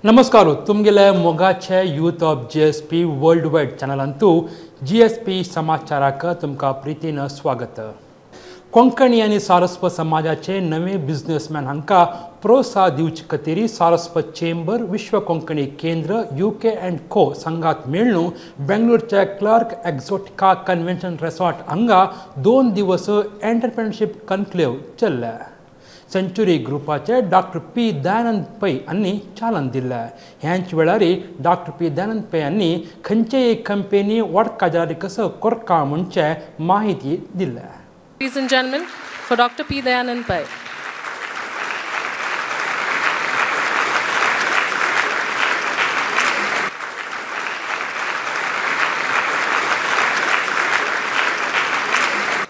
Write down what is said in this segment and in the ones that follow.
नमस्कार तुमगेले मोगाचे youth of GSP world wide चॅनलांतू GSP समाचाराक तुमका प्रीतीन स्वागत. कोंकणी आनी सारस्वत समाजाचे नवे बिझनेसमॅन हांकां प्रोत्साहन दिवचे खातीर सारस्वत चेंबर विश्व कोंकणी केंद्र UK&Co संघात मेळून बेंगळूरच्या क्लार्क एक्झॉटिका कन्वेंशन रिसॉर्ट हांगा 2 दिवस एंटरप्रेन्योरशिप कन्क्लेव चल्ला. सेंचुरी ग्रुपाचे डॉक्टर P. दयानंद पै हांणी चालन दिलें. ह्याच वेळारी डॉक्टर P. दयानंद पै हांणी खंयचेय कंपनी वडकाजारी कसो करता म्हणचे माहिती दिल्या. Ladies and gentlemen, for Dr. P. Dayanand Pai.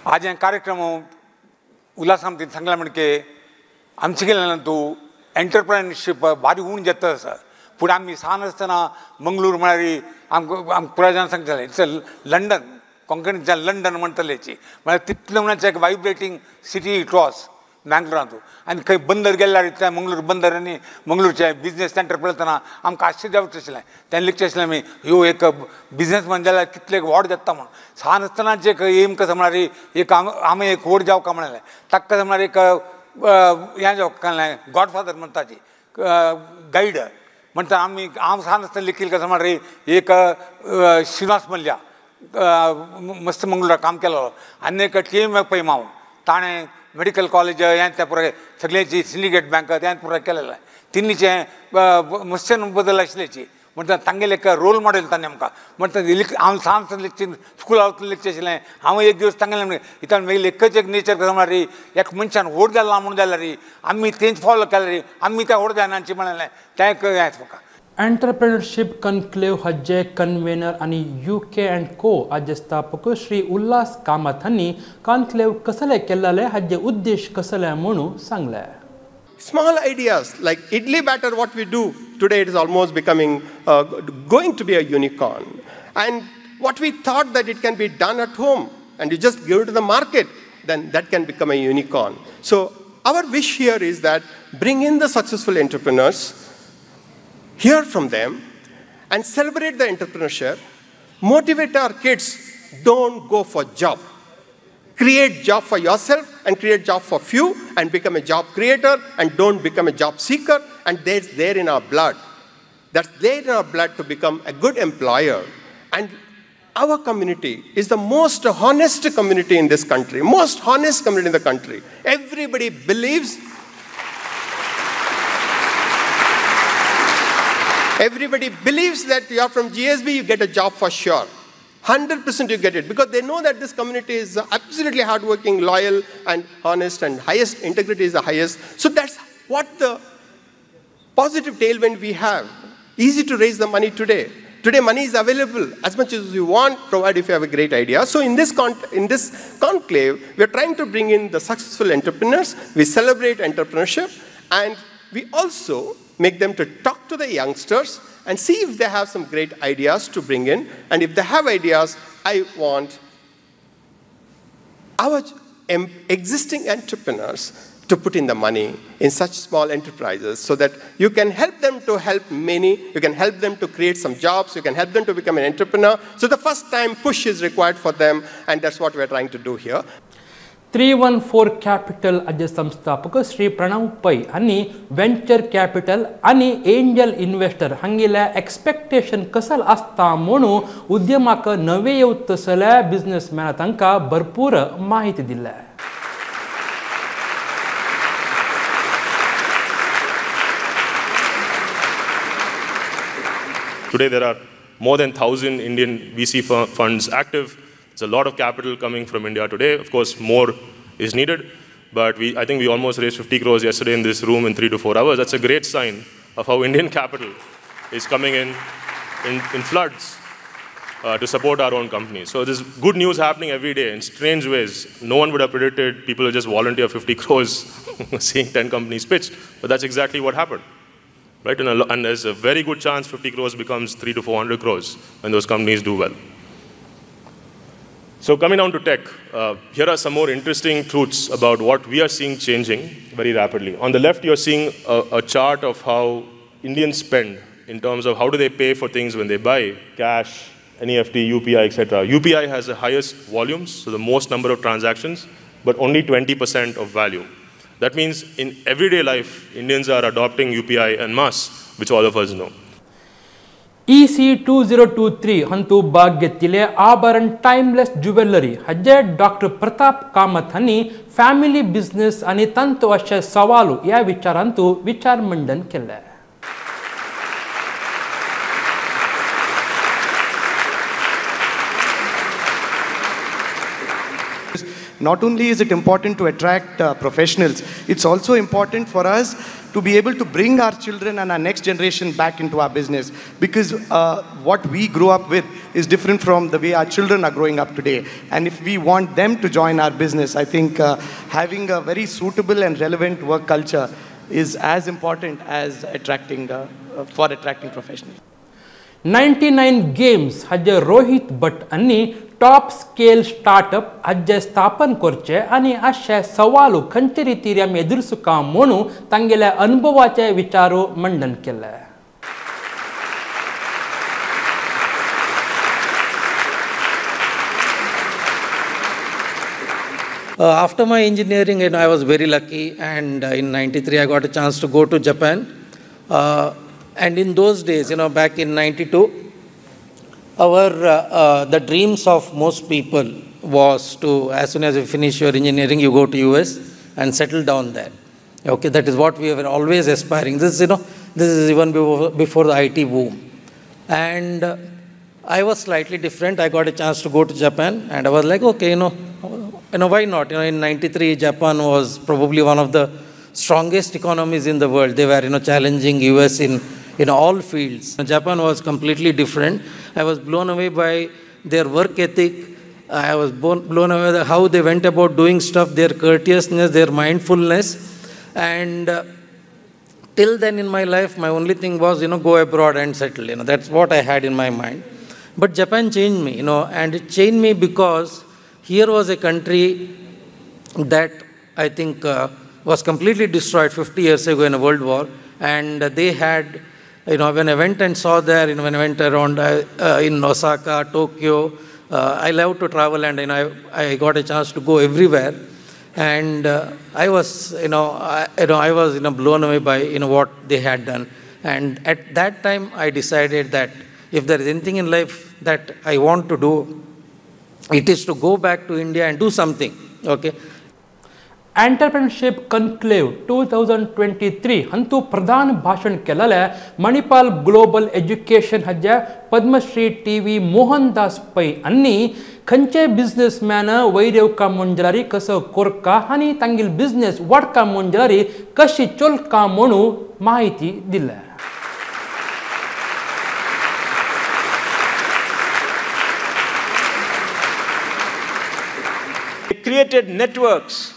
आज हे कार्यक्रम उल्हासामतीन सांगला म्हणजे आमचे गेल्यानंतू एंटरप्रेन्योरशिप भारी उण जाता आसा. पूण आमी सान आसतना मंगळूर म्हळ्यार आम पुराय सांगताले इट्स लंडन कोंकणीच्यान लंडन म्हणटलेची म्हळ्यार तितले म्हणचे एक वायब्रेटींग सिटी इट वॉज मँगलोरांतू. आनी खंय बंदर गेल्यार त्या मंगळूर बंदर आनी मंगळूरचे बिझनेस सेंटर पळयतना आमकां आश्चर्य जावचें आशिल्लें. तेन्ना लिखचें आशिल्लें आमी ह्यो एक बिझनेसमॅन जाल्यार कितले व्हड जाता म्हण. सान आसतनाच एक एम कसो म्हळ्यार एक आमी एक व्हड जावका म्हणलें. ताका कसो म्हळ्यार एक हें जावका कहलें गॉडफादर म्हणटाची गायड म्हणटा आमी हांव सान आसतना लिखील कसो म्हळ्यार एक श्रीनिवास मल्ल्या मस्त मंगळूराक काम केलो. आनी एक TM पै हांव ताणें मेडिकल कॉलेज हें त्या पुराय सगळ्यांची सिंडिकेट बँक हें पुराय केलेलें. तिनीचे मस्सन बदल आशिल्लेची म्हणटा तांगेले एक रोल मॉडेल ताणें आमकां म्हणटा हांव सांज लिखचे स्कुला वचून लिखचें आशिल्लें. हांव एक दिवस तांगेलें म्हणजे इतल्यान मागीर एकच एक नेचर कसो म्हळ्यार एक मनशान व्हड जाला म्हणून जाल्यार आमी तेंच फॉलो केलें आमी त्या व्हड जायनाची म्हणलें तें हें म्हाका. एंटरप्रेन्योरशिप कन्क्लेव हाजे कन्वेनर आणि UK&Co हाजे स्थापक श्री उल्हास कामत हांणी कन्क्लेव कसले केल्ले हाजे उद्देश कसले म्हणून सांगले. Small ideas like idli batter, what we do today, it is almost becoming going to be a unicorn. And what we thought that it can be done at home and you just give it to the market, then that can become a unicorn. So our wish here is that bring in the successful entrepreneurs, hear from them, and celebrate the entrepreneurship. Motivate our kids. Don't go for job. Create job for yourself and create job for few and become a job creator and don't become a job seeker. And that's there in our blood. That's there in our blood to become a good employer. And our community is the most honest community in this country. Most honest community in the country. Everybody believes that you are from GSB, you get a job for sure. 100% you get it because they know that this community is absolutely hardworking, loyal, and honest, and highest integrity is the highest. So that's what the positive tailwind we have. Easy to raise the money today. Today money is available as much as you want, provided if you have a great idea. So in this conclave, we are trying to bring in the successful entrepreneurs. We celebrate entrepreneurship, and we also make them to talk to the youngsters and see if they have some great ideas to bring in. And if they have ideas, I want our existing entrepreneurs to put in the money in such small enterprises so that you can help them to help many, you can help them to create some jobs, you can help them to become an entrepreneur. So the first time push is required for them, and that's what we're trying to do here. 314 capital हाजे संस्थापक श्री प्रणव पै हांणी venture capital आणि angel investor हांगेल्या expectation कसं आसता म्हणून उद्यमाक नवे येवत तसल्या बिझनेसमॅन तांकां भरपूर माहिती दिल्या. Today there are more than 1,000 Indian VC funds active. There's a lot of capital coming from India today. Of course, more is needed, but I think we almost raised 50 crores yesterday in this room in 3 to 4 hours. That's a great sign of how Indian capital is coming in floods to support our own companies. So there's good news happening every day in strange ways. No one would have predicted people will just volunteer 50 crores seeing 10 companies pitched, but that's exactly what happened. Right? And there's a very good chance 50 crores becomes 300 to 400 crores when those companies do well. So coming down to tech, here are some more interesting truths about what we are seeing changing very rapidly. On the left, you're seeing a chart of how Indians spend in terms of how do they pay for things when they buy, cash, NEFT, UPI, etc. UPI has the highest volumes, so the most number of transactions, but only 20% of value. That means in everyday life, Indians are adopting UPI en masse, which all of us know. EC 2023 हंतु भाग्यतिले Abharan timeless jewellery हजे doctor Pratap Kamath हनी family business आणि तंतु अशे सवालू या विचारांतू विचार मंडन केले. Not only is it important to attract professionals, it's also important for us to be able to bring our children and our next generation back into our business, because what we grew up with is different from the way our children are growing up today. And if we want them to join our business, I think having a very suitable and relevant work culture is as important as attracting professionals. 99 games हजे रोहित भट अन्नी top scale startup हजे स्थापन करचे आणि अशे सवालू खंयचे रितीर आमी एदुरसुका म्हणू तांगेल्या अनुभवाचे विचारू मंडन केले. After my engineering, I was very lucky, and in '93 I got a chance to go to Japan. And in those days, back in '92, the dreams of most people was to, as soon as you finish your engineering, you go to US and settle down there. Okay, that is what we were always aspiring. This is even before the IT boom. And I was slightly different. I got a chance to go to Japan, and I was like, okay, why not? In '93, Japan was probably one of the strongest economies in the world. They were, challenging US in all fields. Japan was completely different. I was blown away by their work ethic. I was blown away by how they went about doing stuff, their courteousness, their mindfulness. And till then in my life, my only thing was, go abroad and settle. That's what I had in my mind. But Japan changed me, and it changed me because here was a country that I think was completely destroyed 50 years ago in a world war. And they had, when I went and saw there, when I went around in Osaka, Tokyo, I love to travel, and I got a chance to go everywhere. And I was, I was blown away by what they had done. And at that time, I decided that if there is anything in life that I want to do, it is to go back to India and do something. Okay. Entrepreneurship conclave 2023 हंतु प्रधान भाषण केलेले Manipal global education हजे Padmashri TV Mohandas पै अन्नी खंयचे businessman वैरेवका मोंजलारी कसो कोरका आनी तांगेल business वाडका मोंजलारी कशी चलका म्हणू माहिती दिल्या. They created networks.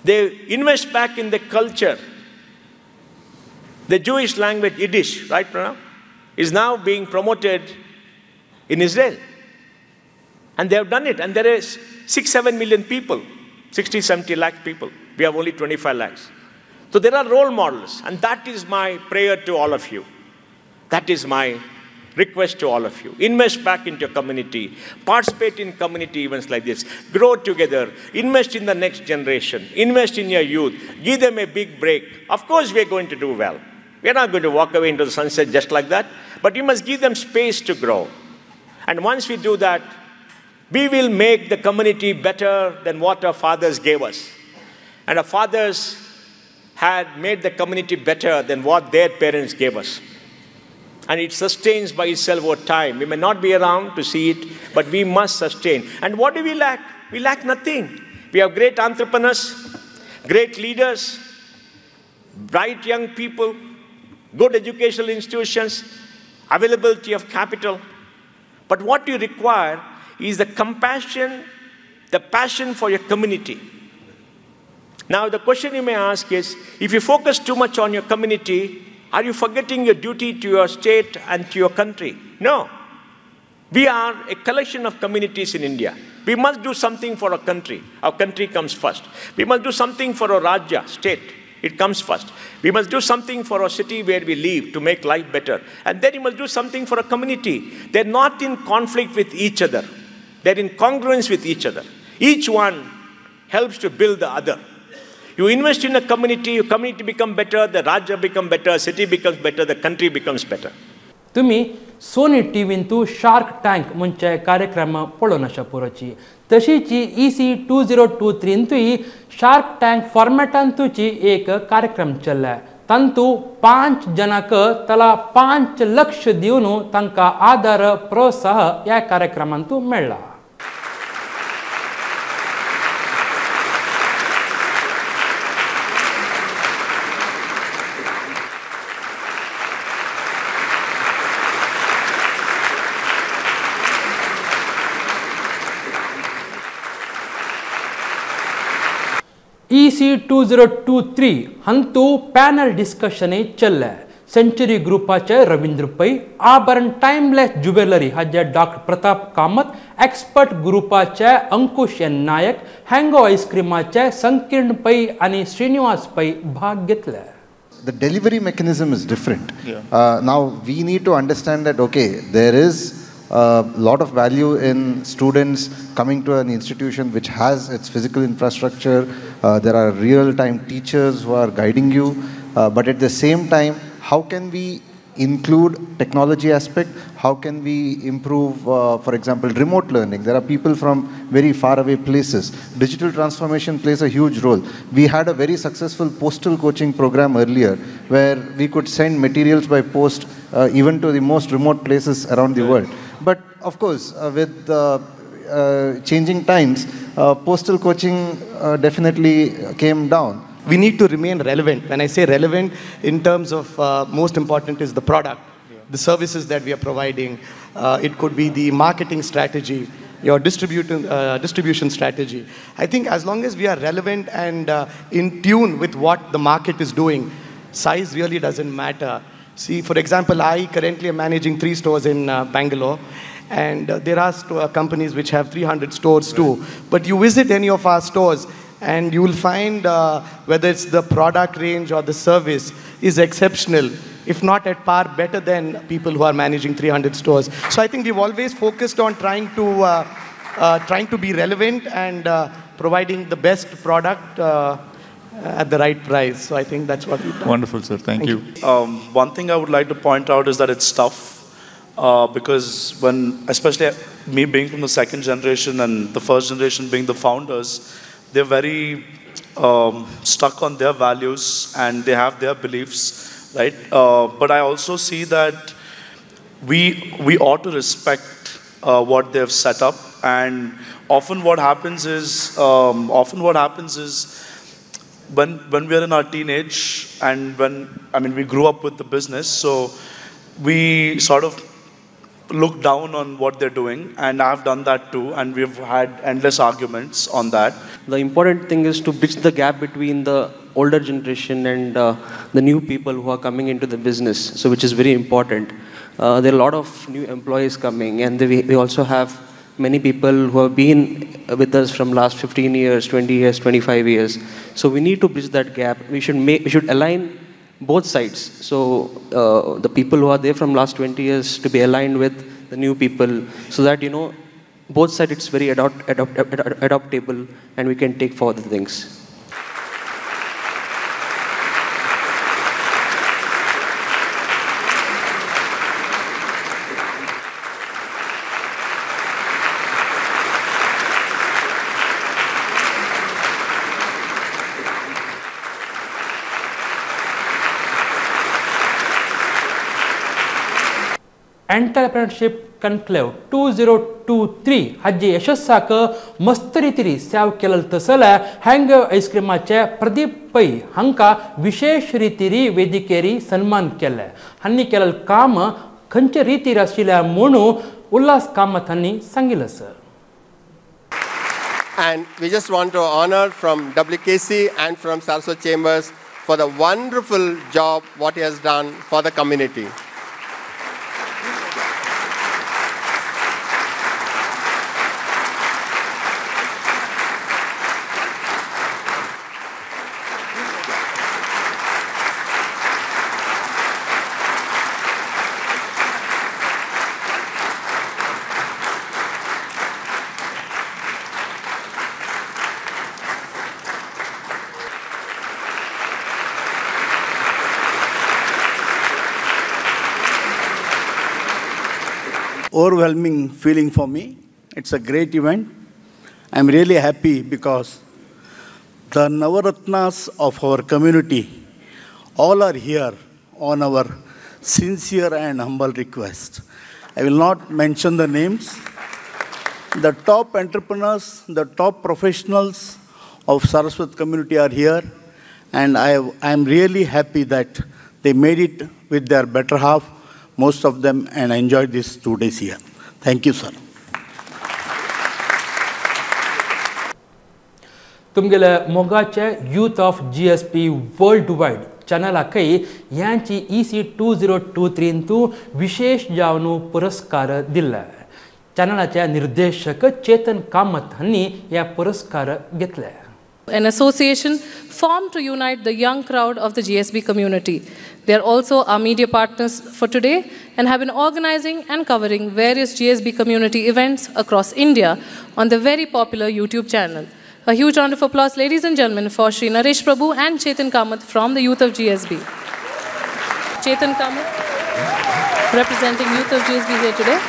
They invest back in the culture. The Jewish language, Yiddish, right now, is now being promoted in Israel. And they have done it. And there is 6-7 million people, 60-70 lakh people. We have only 25 lakhs. So there are role models. And that is my prayer to all of you. That is my request to all of you. Invest back into your community. Participate in community events like this. Grow together. Invest in the next generation. Invest in your youth. Give them a big break. Of course, we are going to do well. We are not going to walk away into the sunset just like that. But you must give them space to grow. And once we do that, we will make the community better than what our fathers gave us. And our fathers had made the community better than what their parents gave us. And it sustains by itself over time. We may not be around to see it, but we must sustain. And what do we lack? We lack nothing. We have great entrepreneurs, great leaders, bright young people, good educational institutions, availability of capital. But what you require is the compassion, the passion for your community. Now, the question you may ask is, if you focus too much on your community, are you forgetting your duty to your state and to your country? No. We are a collection of communities in India. We must do something for our country. Our country comes first. We must do something for our Rajya, state. It comes first. We must do something for our city where we live to make life better. And then you must do something for a community. They're not in conflict with each other. They're in congruence with each other. Each one helps to build the other. You invest in a community, your community becomes better, the Rajya becomes better, city becomes better, the country becomes better. तुम्ही Soni टीव्हींतू shark tank म्हणजे कार्यक्रम पळोवन आसा पुरोची तशीची EC 2023 shark tank फॉर्मॅटांतूची एक कार्यक्रम चल्ला तांतू 5 जनाक तला 5 लक्ष दिवन तांकां आधार प्रोत्साह या कार्यक्रमांतू मेळ्ळा. EC 2023 हंतू पॅनल डिस्कशन चल्ले सेंचुरी ग्रुपाचे रवींद्र पै आभरण टाइमलेस ज्युवेलरी हाजे डॉक्टर प्रताप कामत एक्सपर्ट ग्रुपाचे अंकुश एन नायक हँगो आईस्क्रीमाचे संकीर्ण पै आणि श्रीनिवास पै भाग घेतले. The delivery mechanism is different. Now we need to understand that okay, there is a lot of value in students coming to an institution which has its physical infrastructure. There are real-time teachers who are guiding you, but at the same time, how can we include technology aspect? How can we improve, for example, remote learning? There are people from very far away places. Digital transformation plays a huge role. We had a very successful postal coaching program earlier where we could send materials by post even to the most remote places around the world. But of course, with changing times, postal coaching definitely came down. We need to remain relevant. When I say relevant, in terms of most important is the product, the services that we are providing. It could be the marketing strategy, your distribution strategy. I think as long as we are relevant and in tune with what the market is doing, size really doesn't matter. See, for example, I currently am managing 3 stores in Bangalore. And there are companies which have 300 stores too. But you visit any of our stores and you will find whether it's the product range or the service is exceptional, if not at par, better than people who are managing 300 stores. So I think we've always focused on trying to be relevant and providing the best product at the right price. So I think that's what we've done. Wonderful, sir. Thank you. One thing I would like to point out is that it's tough. Because especially me being from the second generation and the first generation being the founders, they're very stuck on their values and they have their beliefs, right? But I also see that we ought to respect what they've set up, and often what happens is when we are in our teenage and we grew up with the business, so we sort of look down on what they're doing, and I've done that too, and we've had endless arguments on that. The important thing is to bridge the gap between the older generation and the new people who are coming into the business, so which is very important. There are a lot of new employees coming, and we also have many people who have been with us from last 15 years, 20 years, 25 years. So we need to bridge that gap. We should align both sides. So the people who are there from last 20 years to be aligned with the new people, so that, you know, both sides it's very adaptable and we can take forward the things. Entrepreneurship conclave 2023 हाजी यशस्साक मस्त रितीरी save केलें तसले hang आईस्क्रीमाचे Pradeep पै हांकां विशेष रितीरी वेदिकेरी सन्मान केले. हांनी केलें काम खंयचे रितीर आशिल्ल्या म्हणून उल्हास कामत हांनी सांगिल्लें sir. And we just want to honor from WKC and from Saraswat Chambers for the wonderful job what he has done for the community. overwhelming feeling for me. It's a great event. I'm really happy because the Navaratnas of our community all are here on our sincere and humble request. I will not mention the names. The top entrepreneurs, the top professionals of Saraswat community are here, and I am really happy that they made it with their better half, most of them, and I enjoyed these 2 days here. Thank you, sir. तुमगेले मोगाचे youth of GSP world wide चॅनलाकय यांची EC 2023 तू विशेष जावनू पुरस्कार दिला. चॅनलाचे निर्देशक चेतन कामत हांनी या पुरस्कार घेतले. An association formed to unite the young crowd of the GSB community. They are also our media partners for today and have been organizing and covering various GSB community events across India on the very popular YouTube channel. A huge round of applause, ladies and gentlemen, for Shri Naresh Prabhu and Chetan Kamath from the youth of GSB. Chetan Kamath, representing youth of GSB here today.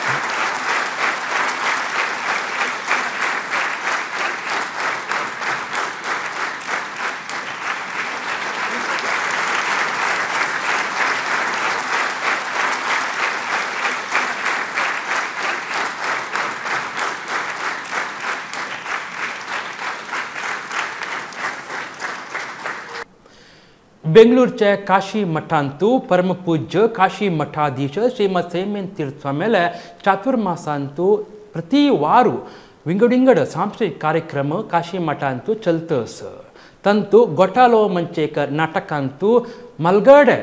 बेंगळूरचे Kashi मठांतू परमपूज्य Kashi मठाधीश Shrimad semen तीर्थस्वामीले चातुर्मासांतू प्रति वारू विंगडिंगड सांस्कृतिक कार्यक्रम काशी मठांतू चलतस. तंतु गोटालो मंचेक नाटकांतू मलगडे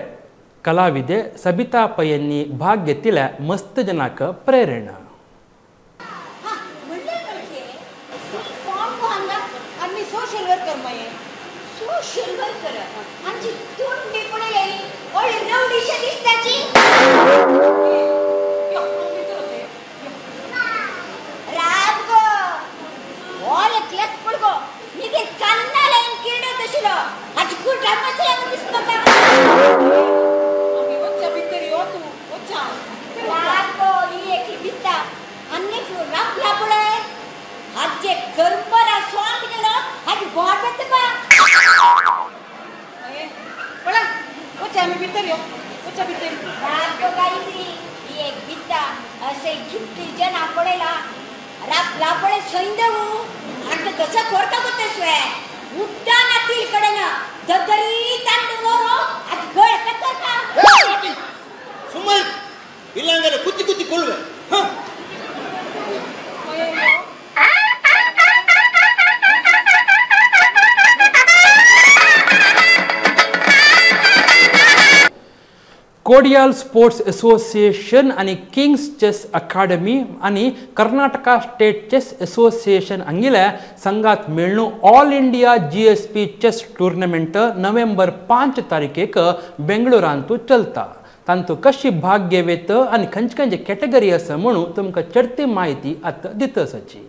कलाविदे सबिता पय्यन्नी भाग घेतिल्या मस्त जनाक प्रेरणा. कोडियाल स्पोर्ट्स असोसिएशन आणि किंग्स चेस अकादमी आणि कर्नाटका स्टेट चेस असोसिएशन हांगेल्या संघात मेळणू all India GSP chess tournament November 5 तारखेक बेंगळुरांतू चलता. तांतू कशी भाग घेवेत आणि खंयचे खंयचे कॅटेगरी आसा म्हणून तुमकां चडती माहिती आतां दितसाची.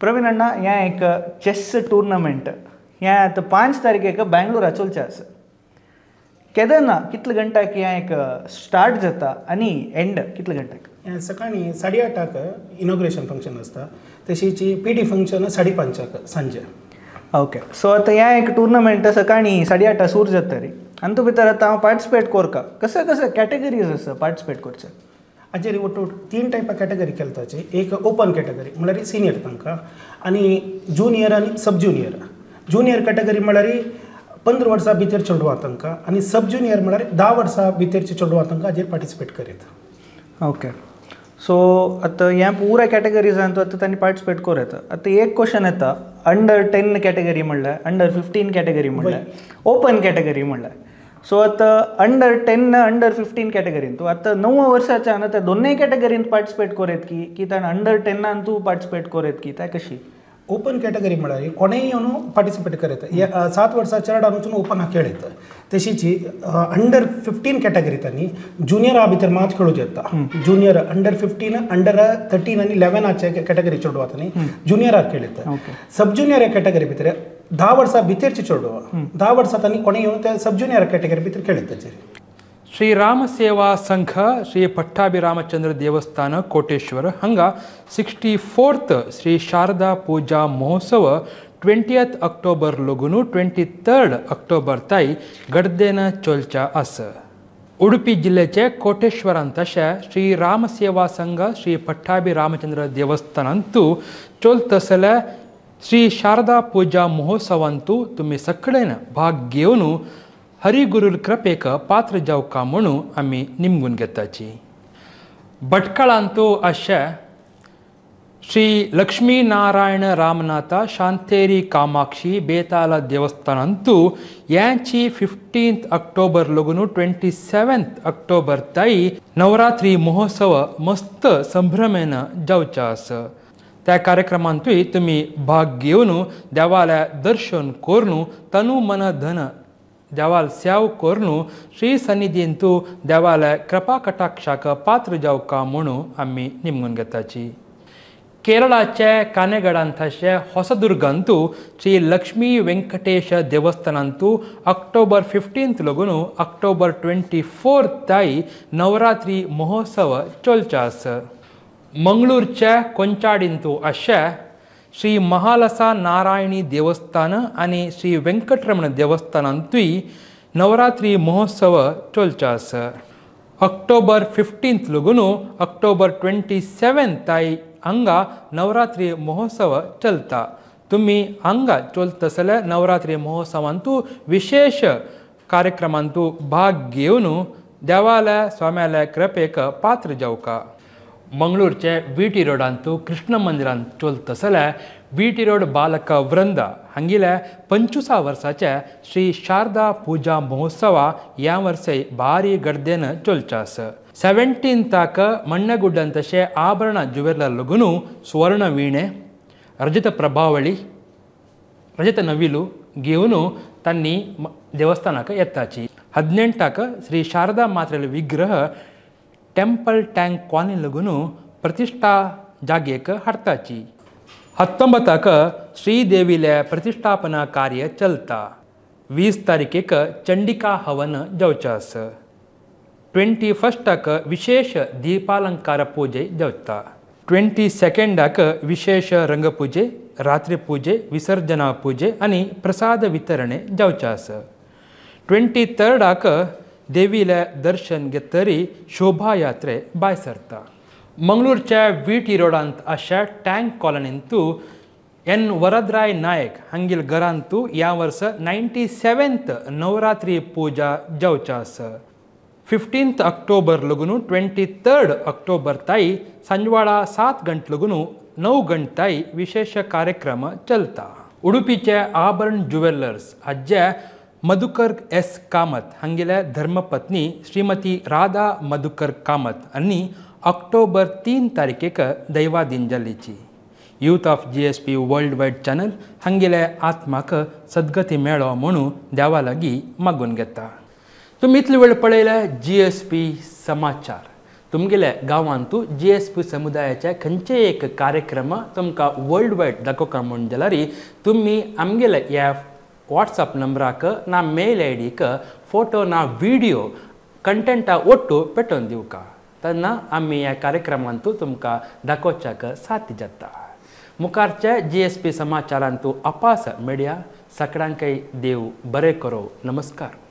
प्रवीण अण्णा हें एक चेस टूर्नामेंट हें आतां 5 तारखेक बेंगळुरा चलचें आसा. केदना कितले घंटाक हें एक स्टार्ट जाता आनी एंड कितले घंटाक? सकाळी 8:30 इनॉग्रेशन फंक्शन आसता. तशीच PD फंक्शन 5:30 सांजे. ओके, सो आतां हें एक टूर्नामेंट सकाळी 8:30 सुरू जाता रे. आनी तूं भितर आतां हांव पार्टिसिपेट कोरका. कशे कॅटेगरीज आसा पार्टिसिपेट करचे? हाजेर ओटो 3 टायपा कॅटेगरी केल्या ताची. एक ओपन कॅटेगरी म्हळ्यार सिनियर तांकां, आनी ज्युनियर आनी सब ज्युनियर. ज्युनियर कॅटेगरी म्हळ्यार 15 वर्सां भितर चेडवां तांकां, आनी सब ज्युनियर म्हळ्यार 10 वर्सां भितरचे चेडवां तांकां हाजेर पार्टिसिपेट करीत. ओके, सो आतां ह्या पुराय कॅटेगरीजांत आतां तांणी पार्टिसिपेट करूं येता. आतां एक क्वेश्चन येता, अंडर 10 कॅटेगरी म्हणल्यार, अंडर 15 कॅटेगरी म्हणल्यार, ओपन कॅटेगरी म्हणल्यार. सो आतां अंडर 10 अंडर 15 कॅटेगरीन तूं आतां 9 वर्साच्यान आतां दोनूय कॅटेगरीन पार्टिसिपेट करीत की ताणें अंडर 10 तूं पार्टिसिपेट करीत की काय कशी? ओपन कॅटेगरी म्हळ्यार कोणेय येवन पार्टिसिपेट करता. 7 वर्सां चेडा वचून ओपन खेळत. तशीच अंडर 15 कॅटेगरींनी ज्युनियरा भितर मात खेळूंक येता. ज्युनियर अंडर 15 अंडर 13 आनी 11 कॅटेगरी चेडवां न्ही ज्युनियरार खेळत. सब ज्युनियर कॅटेगरी भितर 10 वर्सां भितरची चेडवां 10 वर्सां तांणी कोणेय येवन त्या सब ज्युनियर कॅटेगरी भितर खेळत. ಶ್ರೀರಾಮ ಸೇವಾ ಸಂಘ ಶ್ರೀ ಪಟ್ಟಾಭಿರಾಮಚಂದ್ರ ದೇವಸ್ಥಾನ ಕೋಟೇಶ್ವರ ಹಂಗ 64th ಶ್ರೀ ಶಾರದಾ ಪೂಜಾ ಮಹೋತ್ಸವ 20th ಅಕ್ಟೋಬರ್ ಲಗುನು 23rd ಅಕ್ಟೋಬರ್ ತಾಯಿ ಗಡ್ದೇನ ಚೋಲ್ಚಾ ಅಸ ಉಡುಪಿ ಜಿಲ್ಲೆचे ಕೋಟೇಶ್ವರ ಅಂತशे ಶ್ರೀ ರಾಮ ಸೇವಾ ಸಂಘ ಶ್ರೀ ಪಟ್ಟಾಭಿರಾಮಚಂದ್ರ ದೇವಸ್ಥಾನ ಅಂತೂ चोलतसले श्री शारदा पूजा महोत्सवांतू तुम्ही सगळ्यान भाग घेवन हरिगुरुल कृपेक पात्र जावका म्हणून आमी निमगून घेताची भटकळांतू अशे श्री लक्ष्मी नारायण रामनाथ शांतेरी कामाक्षी बेताल देवस्थानंतू यांची 15th October lagoon 27th October ताई नवरात्री महोत्सव मस्त संभ्रमेन जावचा आस त्या कार्यक्रमांतूय तुम्ही भाग घेवन देवाला दर्शन करून तनु मन धन देवाल सेव करून श्री सन्निधींतू देवाला कृपा कटाक्षाक पात्र जावका म्हणून आमी निमगून घेताची केरळाचे कानेगडांतशे ಹೊಸದುರ್ಗಂತೂ ಶ್ರೀ ಲಕ್ಷ್ಮೀ ವೆಂಕಟೇಶ ದೇವಸ್ಥಾನಂತೂ ಅಕ್ಟೋಬರ್ 15th लगून ಅಕ್ಟೋಬರ್ 24th ताई नवरात्री महोत्सव चोलचास मंगळूरच्या ಕೊಂಚಾಡಿಂತೂ अशे श्री महालसा नारायणी देवस्थान आणि श्री वेंकटरमण देवस्थानंतूय नवरात्री महोत्सव चोलचास October 15th lagoon October 27th ताई हांगा नवरात्री महोत्सव चलता तुम्ही हांगा चलतसले नवरात्री महोत्सवांतू विशेष कार्यक्रमांतू भाग घेवन देवालय स्वाम्यालय कृपेक पात्र जावका मंगळूरचे वीटी रोडांतू कृष्ण मंदिरांत चलतसले वीटी रोड बालक वृंद हांगिले 25 वर्साचे श्री शारदा पूजा महोत्सव ह्या वर्सा भारी गर्देन चलचास 17th मण्णगुड्डंतशे आभरण ज्युವೆಲ್ಲರ್ लगून सुवर्ण वीणे रजत प्रभावळी रजत नविलू घेवन तांणी देवस्थानाक येताची 18th श्री शारदा मातेल विग्रह टेंपल टँक कॉलनी लगून प्रतिष्ठा जागेक हाडताची 19th श्रीदेवीले प्रतिष्ठापना कार्य चलता 20 तारीखेक चंडिका हवन जावचास 21st विशेष दीपालंकार पूजे जावता 22nd विशेष रंगपूजे रात्री पूजे विसर्जना पूजे आणि प्रसाद वितरणे जावचास 23rd देवीले दर्शन घेतरी शोभायात्रे भायर सरता मंगळूरच्या वीटी रोडांत अशा टँक कॉलनींतू एन वरदराय नायक हांगील घरांतू ह्या वर्स 97th नवरात्री पूजा जावचास 15th October lagoon 23rd October ताई संजवाड़ा 7 गंटे लगून 9 गंटे ताई विशेष कार्यक्रम चलता उडुपीचे आभरण ज्युವೆಲ್ಲರ್ಸ್ अज्जे मधुकर एस कामत हांगेले धर्मपत्नी श्रीमती राधा मधुकर कामत आनी अक्टोबर 3 तारीखेक दैवादीन जाल्लीची youth of GSP world wide channel हांगेले आत्माक सद्गती मेळो म्हणून देवा लागीं मागून घेता तुम्ही इतले वेळ पळयले GSP समाचार तुमगेल्या गांवांतू GSP समुदायाचे खंयचे एक कार्यक्रम तुमकां वर्ल्ड वाइड दाखोवका म्हूण जाल्यार तुम्ही आमगेल्या ह्या WhatsApp नंबराक ना मेल IDक फोटो ना व्हिडिओ कंटेंटा ಒಟ್ಟು पेटोवन दिवका तेन्ना आमी ह्या कार्यक्रमांतू तुमकां दाखोवच्याक साथ जाता मुखारच्या GSP समाचारांतू अपास मिडिया सगळ्यांकय देव बरें करो नमस्कार